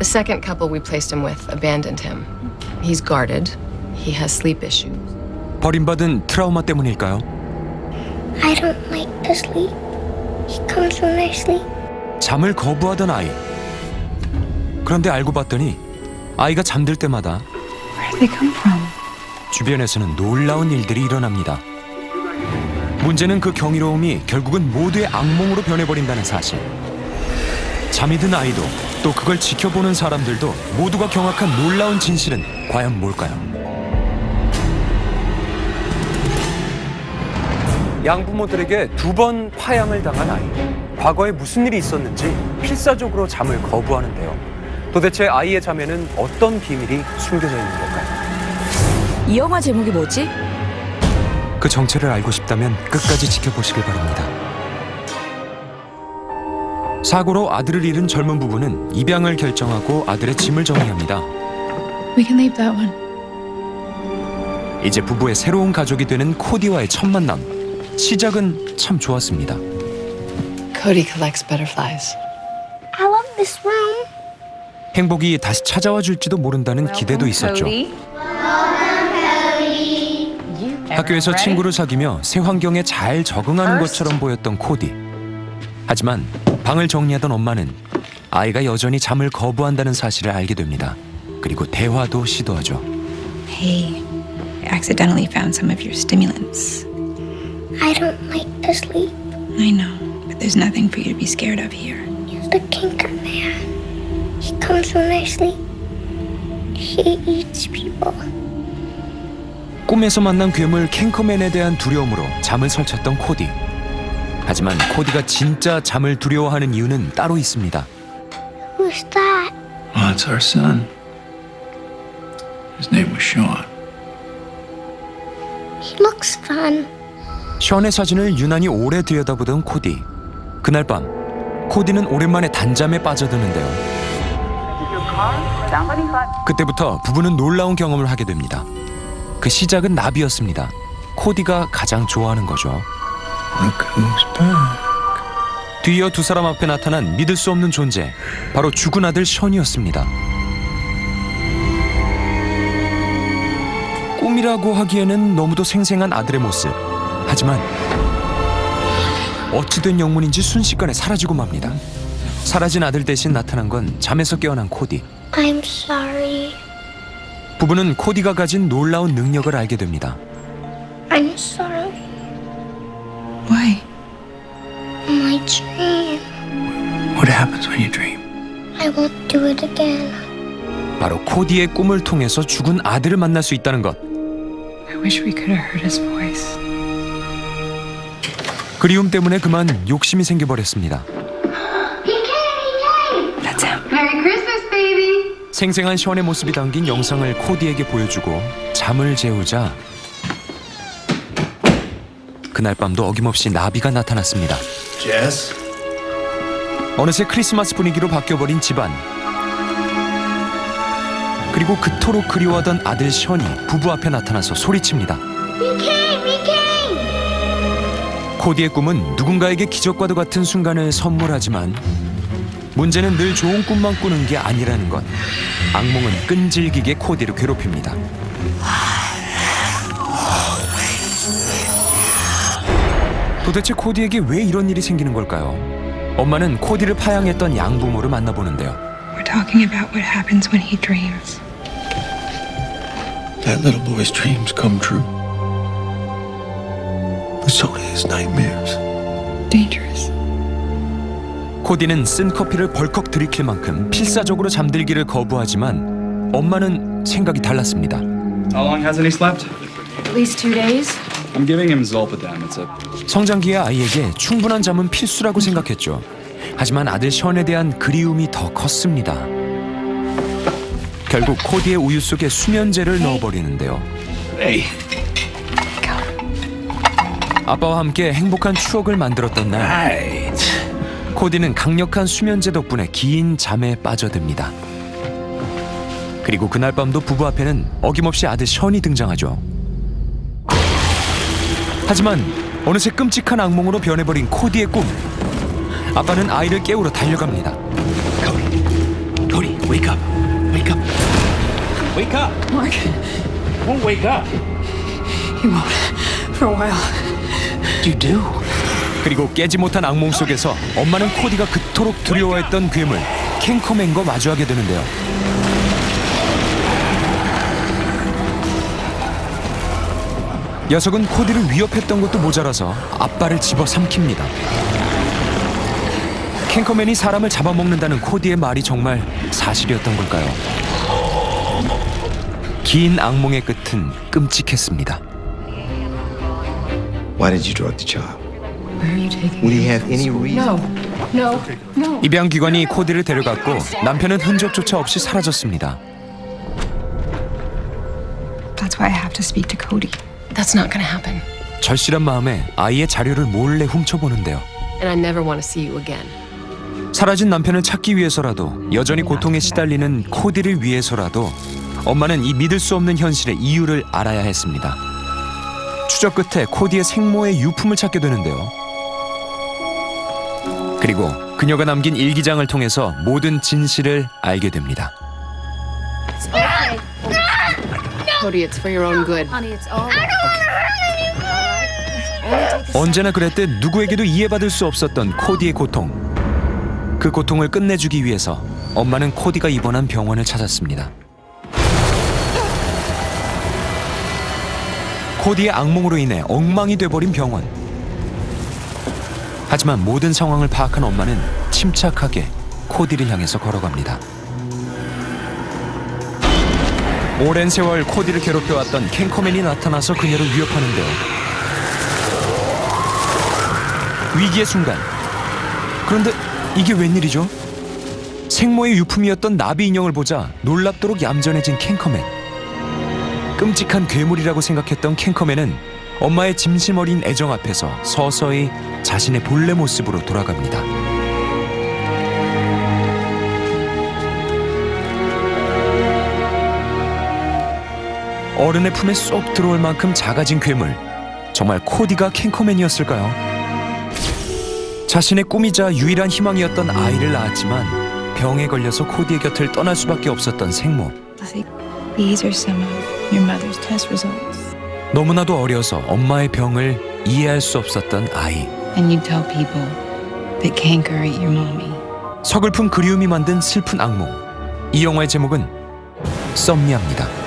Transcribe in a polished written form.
The second couple we placed him with abandoned him. He's guarded. He has sleep issues. 버림받은 트라우마 때문일까요? I don't like to sleep. He comes when I sleep. 잠을 거부하던 아이. 그런데 알고 봤더니 아이가 잠들 때마다 Where did they come from? 주변에서는 놀라운 일들이 일어납니다. 문제는 그 경이로움이 결국은 모두의 악몽으로 변해버린다는 사실. 잠이 든 아이도 또 그걸 지켜보는 사람들도 모두가 경악한 놀라운 진실은 과연 뭘까요? 양부모들에게 2번 파양을 당한 아이. 과거에 무슨 일이 있었는지 필사적으로 잠을 거부하는데요. 도대체 아이의 잠에는 어떤 비밀이 숨겨져 있는 걸까요? 이 영화 제목이 뭐지? 그 정체를 알고 싶다면 끝까지 지켜보시길 바랍니다. 사고로 아들을 잃은 젊은 부부는 입양을 결정하고 아들의 짐을 정리합니다. We can leave that one. 이제 부부의 새로운 가족이 되는 코디와의 첫 만남. 시작은 참 좋았습니다. Cody collects butterflies. I love this room. 행복이 다시 찾아와 줄지도 모른다는 기대도 있었죠. 학교에서 친구를 사귀며 새 환경에 잘 적응하는 것처럼 보였던 코디. 하지만 방을 정리하던 엄마는 아이가 여전히 잠을 거부한다는 사실을 알게 됩니다. 그리고 대화도 시도하죠. Hey, I accidentally found some of your stimulants. I don't like to sleep. I know, but there's nothing for you to be scared of here. He's the kinker man. He comes when I sleep. He eats people. 꿈에서 만난 괴물 캔커맨에 대한 두려움으로 잠을 설쳤던 코디. 하지만 코디가 진짜 잠을 두려워하는 이유는 따로 있습니다. Who's that? Oh, it's our son. His name was Sean. He looks fun. 션의 사진을 유난히 오래 들여다보던 코디. 그날 밤 코디는 오랜만에 단잠에 빠져드는데요. 그때부터 부부는 놀라운 경험을 하게 됩니다. 그 시작은 나비였습니다. 코디가 가장 좋아하는 거죠. Look who's back. 뒤이어 두 사람 앞에 나타난 믿을 수 없는 존재. 바로 죽은 아들 션이었습니다. 꿈이라고 하기에는 너무도 생생한 아들의 모습. 하지만 어찌된 영문인지 순식간에 사라지고 맙니다. 사라진 아들 대신 나타난 건 잠에서 깨어난 코디. I'm sorry. 부부는 코디가 가진 놀라운 능력을 알게 됩니다. I'm sorry. Why? My dream. What happens when you dream? I won't do it again. 바로 코디의 꿈을 통해서 죽은 아들을 만날 수 있다는 것. I wish we could have heard his voice. 그리움 때문에 그만 욕심이 생겨버렸습니다. That's him. Merry Christmas, baby. 생생한 션의 모습이 담긴 영상을 코디에게 보여주고 잠을 재우자 그날 밤도 어김없이 나비가 나타났습니다. Jess? 어느새 크리스마스 분위기로 바뀌어버린 집안. 그리고 그토록 그리워하던 아들 션이 부부 앞에 나타나서 소리칩니다. We came. 코디의 꿈은 누군가에게 기적과도 같은 순간을 선물하지만 문제는 늘 좋은 꿈만 꾸는 게 아니라는 것. 악몽은 끈질기게 코디를 괴롭힙니다. 도대체 코디에게 왜 이런 일이 생기는 걸까요? 엄마는 코디를 파양했던 양부모를 만나보는데요. We're talking about what happens when he dreams. That little boy's dreams come true. But so do his nightmares. Dangerous. 코디는 쓴 커피를 벌컥 들이킬 만큼 필사적으로 잠들기를 거부하지만 엄마는 생각이 달랐습니다. How long hasn't he slept? At least 2 days. I'm giving him Zolpidem. It's a 성장기의 아이에게 충분한 잠은 필수라고 생각했죠. 하지만 아들 션에 대한 그리움이 더 컸습니다. 결국 코디의 우유 속에 수면제를 넣어버리는데요. Hey. 아빠와 함께 행복한 추억을 만들었던 날 Right. 코디는 강력한 수면제 덕분에 긴 잠에 빠져듭니다. 그리고 그날 밤도 부부 앞에는 어김없이 아들 션이 등장하죠. 하지만 어느새 끔찍한 악몽으로 변해버린 코디의 꿈. 아빠는 아이를 깨우러 달려갑니다. Cody, wake Wake up. Wake up. Wake up. Mark, Won't wake up. he won't. For a while. You do. 그리고 깨지 못한 악몽 속에서 엄마는 코디가 그토록 두려워했던 괴물 캔커맨과 마주하게 되는데요. 녀석은 코디를 위협했던 것도 모자라서 앞발을 집어삼킵니다. 캔커맨이 사람을 잡아먹는다는 코디의 말이 정말 사실이었던 걸까요? 긴 악몽의 끝은 끔찍했습니다. Why did you drug the child? Where are you taking Would he have any reason? No. 입양기관이 코디를 데려갔고 남편은 흔적조차 없이 사라졌습니다. That's why I have to speak to Cody. That's not gonna happen. 절실한 마음에 아이의 자료를 몰래 훔쳐보는데요. And I never want to see you again. 사라진 남편을 찾기 위해서라도 여전히 고통에 시달리는 코디를 위해서라도 엄마는 이 믿을 수 없는 현실의 이유를 알아야 했습니다. 추적 끝에 코디의 생모의 유품을 찾게 되는데요. 그리고 그녀가 남긴 일기장을 통해서 모든 진실을 알게 됩니다. Cody, it's for your own good. 언제나 그랬듯 누구에게도 이해받을 수 없었던 코디의 고통. 그 고통을 끝내주기 위해서 엄마는 코디가 입원한 병원을 찾았습니다. 코디의 악몽으로 인해 엉망이 돼버린 병원. 하지만 모든 상황을 파악한 엄마는 침착하게 코디를 향해서 걸어갑니다. 오랜 세월 코디를 괴롭혀왔던 캔커맨이 나타나서 그녀를 위협하는데요. 위기의 순간. 그런데 이게 웬일이죠? 생모의 유품이었던 나비 인형을 보자 놀랍도록 얌전해진 캔커맨. 끔찍한 괴물이라고 생각했던 캔커맨은 엄마의 진심 어린 애정 앞에서 서서히 자신의 본래 모습으로 돌아갑니다. 어른의 품에 쏙 들어올 만큼 작아진 괴물. 정말 코디가 캔커맨이었을까요? 자신의 꿈이자 유일한 희망이었던 아이를 낳았지만 병에 걸려서 코디의 곁을 떠날 수밖에 없었던 생모. These are some of your mother's test results. 너무나도 어려서 엄마의 병을 이해할 수 없었던 아이. And you tell people that canker ate your mommy. 서글픈 그리움이 만든 슬픈 악몽. 이 영화의 제목은 썸니아입니다.